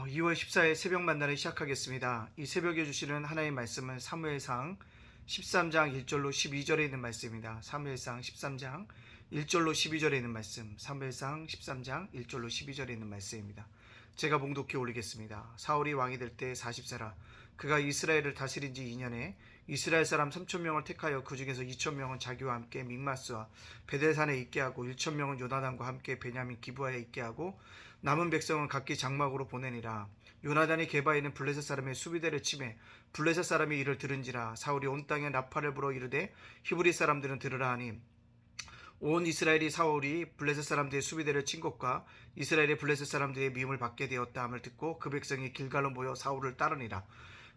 2월 14일 새벽 만나를 시작하겠습니다. 이 새벽에 주시는 하나님의 말씀은 사무엘상 13장 1절로 12절에 있는 말씀입니다. 사무엘상 13장 1절로 12절에 있는 말씀, 사무엘상 13장 1절로 12절에 있는 말씀입니다. 제가 봉독해 올리겠습니다. 사울이 왕이 될 때 40세라. 그가 이스라엘을 다스린 지 2년에 이스라엘 사람 3,000명을 택하여 그 중에서 2,000명은 자기와 함께 믹마스와 베델산에 있게 하고 1,000명은 요나단과 함께 베냐민 기브아에 있게 하고 남은 백성은 각기 장막으로 보내니라. 요나단이 게바에 있는 블레셋 사람의 수비대를 치매 블레셋 사람이 이를 들은지라. 사울이 온 땅에 나팔을 불어 이르되 히브리 사람들은 들으라 하니 온 이스라엘이 사울이 블레셋 사람들의 수비대를 친 것과 이스라엘의 블레셋 사람들의 미움을 받게 되었다 함을 듣고 그 백성이 길갈로 모여 사울을 따르니라.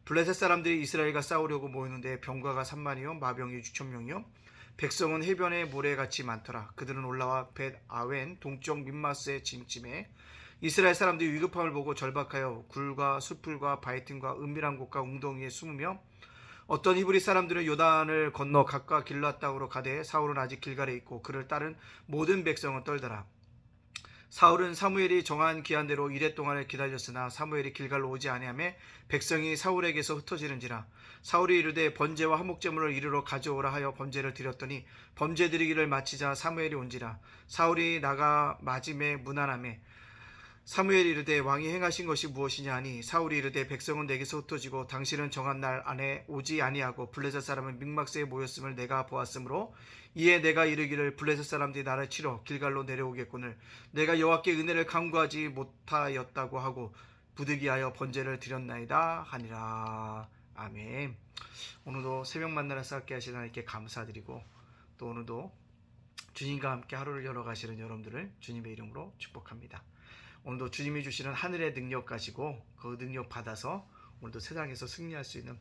블레셋 사람들이 이스라엘과 싸우려고 모였는데 병과가 3만이요 마병이 6,000명이요 백성은 해변의 모래같이 많더라. 그들은 올라와 벳 아웬 동쪽 민마스의 진침에 이스라엘 사람들이 위급함을 보고 절박하여 굴과 숲풀과 바이튼과 은밀한 곳과 웅덩이에 숨으며 어떤 히브리 사람들은 요단을 건너 각각 길앗 땅으로 가되 사울은 아직 길갈에 있고 그를 따른 모든 백성은 떨더라. 사울은 사무엘이 정한 기한대로 이레 동안을 기다렸으나 사무엘이 길갈로 오지 아니하매 백성이 사울에게서 흩어지는지라. 사울이 이르되 번제와 화목제물을 이르러 가져오라 하여 번제를 드렸더니 번제 드리기를 마치자 사무엘이 온지라. 사울이 나가 맞음에 무난함에 사무엘이 이르되 왕이 행하신 것이 무엇이냐 하니 사울이 이르되 백성은 내게서 흩어지고 당신은 정한 날 안에 오지 아니하고 블레셋 사람은 믹막스에 모였음을 내가 보았으므로 이에 내가 이르기를 블레셋 사람들이 나를 치러 길갈로 내려오겠거늘 내가 여호와께 은혜를 간구하지 못하였다고 하고 부득이하여 번제를 드렸나이다 하니라. 아멘. 오늘도 새벽 만나를 쌓게 하신 하나님께 감사드리고 또 오늘도 주님과 함께 하루를 열어가시는 여러분들을 주님의 이름으로 축복합니다. 오늘도 주님이 주시는 하늘의 능력 가지고 그 능력 받아서 오늘도 세상에서 승리할 수 있는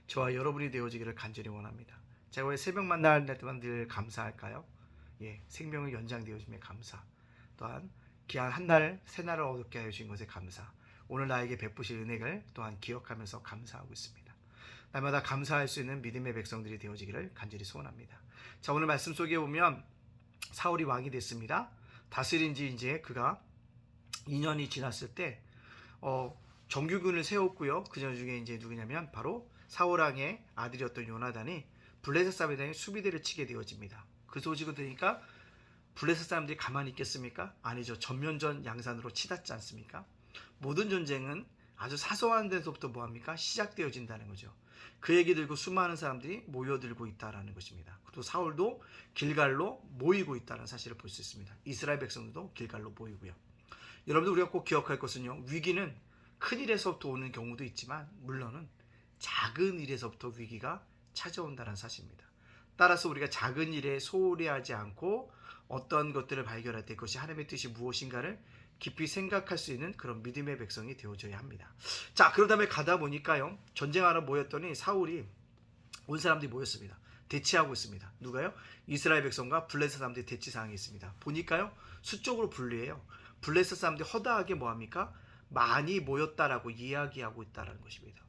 저와 여러분이 되어지기를 간절히 원합니다. 제가 왜 새벽 만날 때만 늘 감사할까요? 생명의 연장되어짐에 감사. 또한 귀한 한날 새날을 얻게 해주신 것에 감사. 오늘 나에게 베푸실 은혜를 또한 기억하면서 감사하고 있습니다. 날마다 감사할 수 있는 믿음의 백성들이 되어지기를 간절히 소원합니다. 자, 오늘 말씀 속에 보면 사울이 왕이 됐습니다. 다스린 지 이제 그가 2년이 지났을 때 정규군을 세웠고요. 그 중에 이제 누구냐면 바로 사울왕의 아들이었던 요나단이 블레셋 사람들에게 수비대를 치게 되어집니다. 그 소식을 들으니까 블레셋 사람들이 가만히 있겠습니까? 아니죠. 전면전 양산으로 치닫지 않습니까? 모든 전쟁은 아주 사소한 데서부터 뭐합니까? 시작되어진다는 거죠. 그 얘기 들고 수많은 사람들이 모여들고 있다는 것입니다. 또 사울도 길갈로 모이고 있다는 사실을 볼 수 있습니다. 이스라엘 백성들도 길갈로 모이고요. 여러분들 우리가 꼭 기억할 것은요. 위기는 큰 일에서부터 오는 경우도 있지만 물론은 작은 일에서부터 위기가 찾아온다는 사실입니다. 따라서 우리가 작은 일에 소홀히 하지 않고 어떤 것들을 발견할 때 그것이 하나님의 뜻이 무엇인가를 깊이 생각할 수 있는 그런 믿음의 백성이 되어져야 합니다. 자, 그러다 보니 가다 보니까요. 전쟁하러 모였더니 사울이 온 사람들이 모였습니다. 대치하고 있습니다. 누가요? 이스라엘 백성과 블레셋 사람들이 대치 상황이 있습니다. 보니까요. 수적으로 분리해요. 블레셋 사람들이 허다하게 뭐합니까? 많이 모였다라고 이야기하고 있다는 것입니다.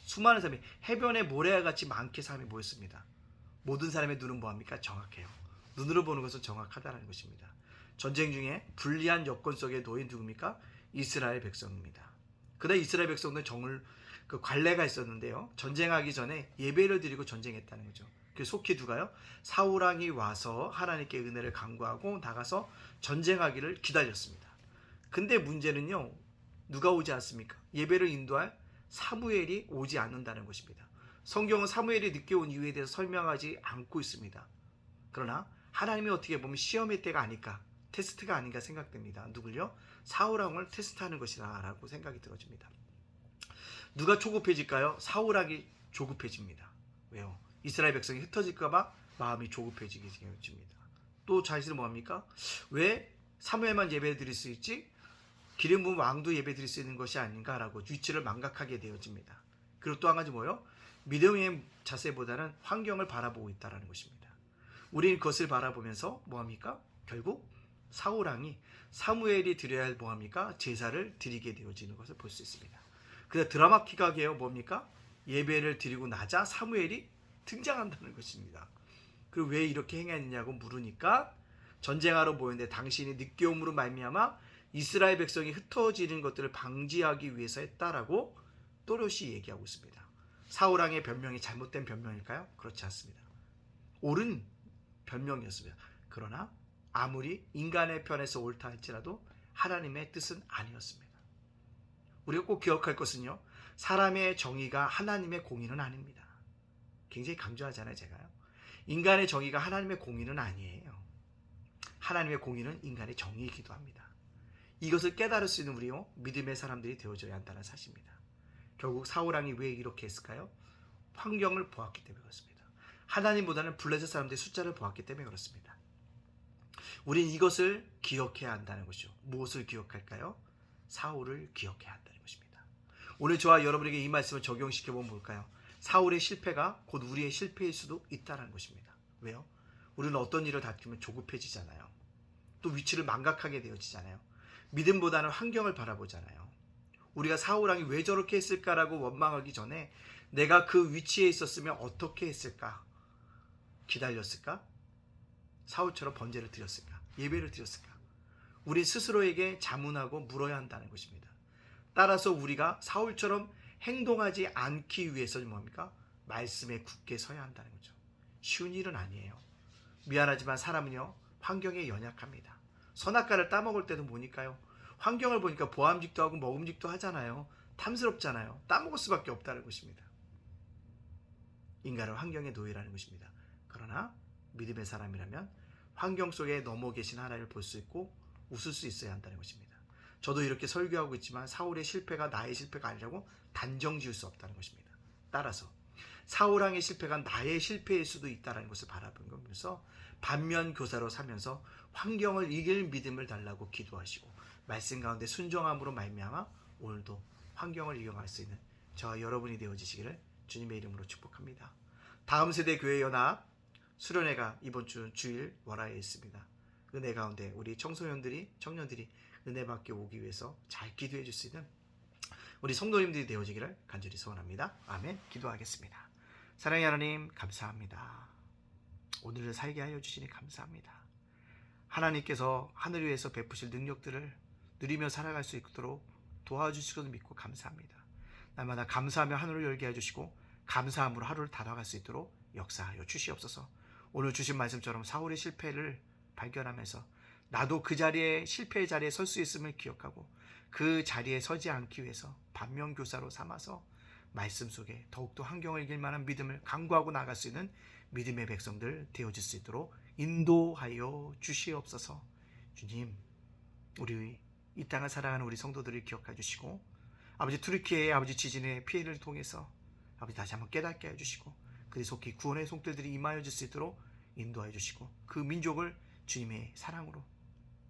수많은 사람이 해변에 모래같이 많게 사람이 모였습니다. 모든 사람의 눈은 뭐합니까? 정확해요. 눈으로 보는 것은 정확하다는 것입니다. 전쟁 중에 불리한 여건 속에 놓인 누굽니까? 이스라엘 백성입니다. 그러나 이스라엘 백성들은 그 관례가 있었는데요. 전쟁하기 전에 예배를 드리고 전쟁했다는 거죠. 그 속히 누가요? 사울왕이 와서 하나님께 은혜를 간구하고 나가서 전쟁하기를 기다렸습니다. 근데 문제는요. 누가 오지 않습니까? 예배를 인도할 사무엘이 오지 않는다는 것입니다. 성경은 사무엘이 늦게 온 이유에 대해서 설명하지 않고 있습니다. 그러나 하나님이 어떻게 보면 시험의 때가 아닐까, 테스트가 아닌가 생각됩니다. 누굴요? 사울왕을 테스트하는 것이다 라고 생각이 들어집니다. 누가 조급해질까요? 사울왕이 조급해집니다. 왜요? 이스라엘 백성이 흩어질까 봐 마음이 조급해지게 되어집니다. 또 자신은 뭐합니까? 왜 사무엘만 예배 드릴 수 있지? 기름 부은 왕도 예배 드릴 수 있는 것이 아닌가라고 위치를 망각하게 되어집니다. 그리고 또 한 가지 뭐요? 믿음의 자세보다는 환경을 바라보고 있다는 것입니다. 우리는 그것을 바라보면서 뭐합니까? 결국 사울왕이 사무엘이 드려야 할 뭐합니까? 제사를 드리게 되어지는 것을 볼 수 있습니다. 그래서 드라마틱하게요. 뭡니까? 예배를 드리고 나자 사무엘이 등장한다는 것입니다. 그리고 왜 이렇게 행했느냐고 물으니까 전쟁하러 모였는데 당신이 늦게 옴으로 말미암아 이스라엘 백성이 흩어지는 것들을 방지하기 위해서 했다라고 또렷이 얘기하고 있습니다. 사울 왕의 변명이 잘못된 변명일까요? 그렇지 않습니다. 옳은 변명이었습니다. 그러나 아무리 인간의 편에서 옳다 할지라도 하나님의 뜻은 아니었습니다. 우리가 꼭 기억할 것은요, 사람의 정의가 하나님의 공의는 아닙니다. 굉장히 강조하잖아요, 제가요. 인간의 정의가 하나님의 공의는 아니에요. 하나님의 공의는 인간의 정의이기도 합니다. 이것을 깨달을 수 있는 우리요, 믿음의 사람들이 되어줘야 한다는 사실입니다. 결국 사울 왕이 왜 이렇게 했을까요? 환경을 보았기 때문에 그렇습니다. 하나님보다는 블레셋 사람들의 숫자를 보았기 때문에 그렇습니다. 우린 이것을 기억해야 한다는 것이죠. 무엇을 기억할까요? 사울을 기억해야 한다는 것입니다. 오늘 저와 여러분에게 이 말씀을 적용시켜보면 뭘까요? 사울의 실패가 곧 우리의 실패일 수도 있다는 것입니다. 왜요? 우리는 어떤 일을 다투면 조급해지잖아요. 또 위치를 망각하게 되어지잖아요. 믿음보다는 환경을 바라보잖아요. 우리가 사울 왕이 왜 저렇게 했을까라고 원망하기 전에 내가 그 위치에 있었으면 어떻게 했을까? 기다렸을까? 사울처럼 번제를 드렸을까? 예배를 드렸을까? 우리 스스로에게 자문하고 물어야 한다는 것입니다. 따라서 우리가 사울처럼 행동하지 않기 위해서는 뭡니까? 말씀에 굳게 서야 한다는 거죠. 쉬운 일은 아니에요. 미안하지만 사람은요, 환경에 연약합니다. 선악과를 따먹을 때도 보니까요, 환경을 보니까 보암직도 하고 먹음직도 하잖아요. 탐스럽잖아요. 따먹을 수밖에 없다는 것입니다. 인간은 환경의 노예라는 것입니다. 그러나 믿음의 사람이라면 환경 속에 넘어 계신 하나님을 볼 수 있고 웃을 수 있어야 한다는 것입니다. 저도 이렇게 설교하고 있지만 사울의 실패가 나의 실패가 아니라고 단정 지을 수 없다는 것입니다. 따라서 사울 왕의 실패가 나의 실패일 수도 있다는 것을 바라보면서 반면 교사로 살면서 환경을 이길 믿음을 달라고 기도하시고 말씀 가운데 순종함으로 말미암아 오늘도 환경을 이겨갈 수 있는 저와 여러분이 되어지시기를 주님의 이름으로 축복합니다. 다음 세대 교회 연합 수련회가 이번 주 주일 월화에 있습니다. 은혜 가운데 우리 청소년들이 청년들이 은혜 받게 오기 위해서 잘 기도해 줄 수 있는 우리 성도님들이 되어지기를 간절히 소원합니다. 아멘. 기도하겠습니다. 사랑의 하나님 감사합니다. 오늘을 살게 하여 주시니 감사합니다. 하나님께서 하늘 위에서 베푸실 능력들을 누리며 살아갈 수 있도록 도와주실 것을 믿고 감사합니다. 날마다 감사하며 하늘을 열게 해주시고 감사함으로 하루를 달아갈 수 있도록 역사하여 주시옵소서. 오늘 주신 말씀처럼 사울의 실패를 발견하면서 나도 그 자리에 실패의 자리에 설 수 있음을 기억하고 그 자리에 서지 않기 위해서 반면교사로 삼아서 말씀 속에 더욱더 환경을 이길 만한 믿음을 강구하고 나갈 수 있는 믿음의 백성들 되어질 수 있도록 인도하여 주시옵소서. 주님, 우리 이 땅을 살아가는 우리 성도들을 기억해 주시고 아버지 투르키예의 아버지 지진의 피해를 통해서 아버지 다시 한번 깨닫게 해주시고 그리 속히 구원의 손길들이 임하여 줄 수 있도록 인도하여 주시고 그 민족을 주님의 사랑으로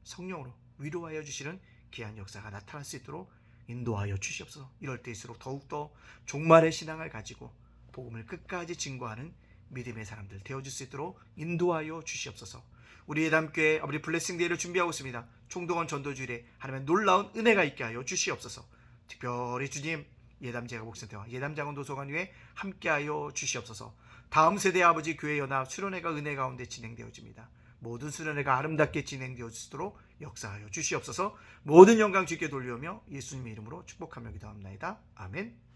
성령으로 위로하여 주시는 귀한 역사가 나타날 수 있도록 인도하여 주시옵소서. 이럴 때일수록 더욱더 종말의 신앙을 가지고 복음을 끝까지 증거하는 믿음의 사람들 되어줄 수 있도록 인도하여 주시옵소서. 우리 예담교회 아버지 블레싱데이를 준비하고 있습니다. 총동원 전도주일에 하나님의 놀라운 은혜가 있게 하여 주시옵소서. 특별히 주님 예담제가복센터와 예담장원 도서관 위에 함께하여 주시옵소서. 다음 세대 아버지 교회 연합 수련회가 은혜 가운데 진행되어집니다. 모든 수련회가 아름답게 진행되어지도록 역사하여 주시옵소서. 모든 영광 주께 돌리오며 예수님의 이름으로 축복하며 기도합니다. 아멘.